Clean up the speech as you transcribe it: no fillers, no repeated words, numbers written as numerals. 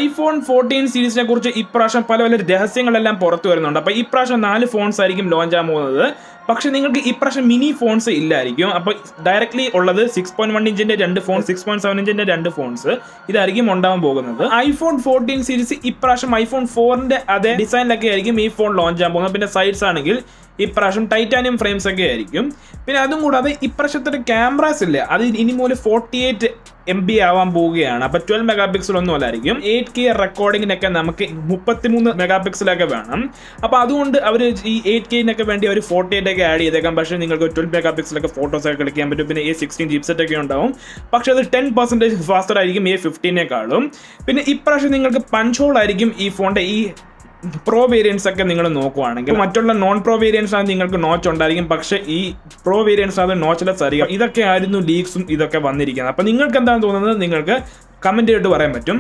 iPhone 14 സീരീസിനെ കുറിച്ച് ഇപ്രാവശ്യം പല പല രഹസ്യങ്ങളെല്ലാം പുറത്തു വരുന്നുണ്ട്. അപ്പോൾ ഇപ്രാവശ്യം 4 ഫോൺസ് ആയിരിക്കും ലോഞ്ച് ആകാൻ പോകുന്നത്. പക്ഷെ നിങ്ങൾക്ക് ഇപ്രാവശ്യം മിനി ഫോൺസ് ഇല്ലായിരിക്കും. അപ്പോൾ ഡയറക്ട്ലി ഉള്ളത് 6.1 ഇഞ്ചിന്റെ 2 ഫോൺ, 6.7 ഇഞ്ചിന്റെ 2 ഫോൺസ് ഇതായിരിക്കും ഉണ്ടാവാൻ പോകുന്നത്. iPhone 14 സീരീസ് ഇപ്രാവശ്യം iPhone 4ന്റെ അതേ ഡിസൈനിലൊക്കെ ആയിരിക്കും ഈ ഫോൺ ലോഞ്ച് ആകാൻ പോകുന്നത്. പിന്നെ സൈഡ്സ് ആണെങ്കിൽ ഇപ്രാവശ്യം ടൈറ്റാനിയം ഫ്രെയിംസ് ഒക്കെ ആയിരിക്കും. പിന്നെ അതും കൂടാതെ ഇപ്രാവശ്യത്തെ ക്യാമറാസ് ഇല്ലേ, അത് ഇനി മുതൽ 48 MB ആവാൻ പോവുകയാണ്. അപ്പോൾ 12 മെഗാ പിക്സൽ ഒന്നും അല്ലായിരിക്കും. 8K റെക്കോർഡിങ്ങിനൊക്കെ നമുക്ക് 33 മെഗാ പിക്സലൊക്കെ വേണം. അപ്പോൾ അതുകൊണ്ട് അവർ ഈ 8K വേണ്ടി അവർ 48 ഒക്കെ ആഡ് ചെയ്തേക്കാം. പക്ഷേ നിങ്ങൾക്ക് 12 മെഗാ പിക്സലൊക്കെ ഫോട്ടോസ് ഒക്കെ കളിക്കാൻ പറ്റും. പിന്നെ A16 ചിപ്സെറ്റ് ഒക്കെ ഉണ്ടാവും. പക്ഷേ അത് 10% ഫാസ്റ്റർ ആയിരിക്കും A15നേക്കാളും. പിന്നെ ഇപ്രാവശ്യം നിങ്ങൾക്ക് പഞ്ച് ഹോൾ ആയിരിക്കും ഈ ഫോണിന്റെ ഈ പ്രോ വേരിയൻസ് ഒക്കെ നിങ്ങൾ നോക്കുവാണെങ്കിൽ. മറ്റുള്ള നോൺ പ്രോ വേരിയൻസ് ആണ് നിങ്ങൾക്ക് നോച്ച് ഉണ്ടായിരിക്കും. പക്ഷേ ഈ പ്രോ വേരിയൻസ് അത് നോച്ച്ലെസ് ആയിരിക്കും. ഇതൊക്കെ ആയിരുന്നു ലീക്സും ഇതൊക്കെ വന്നിരിക്കുന്നത്. അപ്പോൾ നിങ്ങൾക്ക് എന്താണ് തോന്നുന്നത് നിങ്ങൾക്ക് കമന്റ് ചെയ്തിട്ട് പറയാൻ പറ്റും.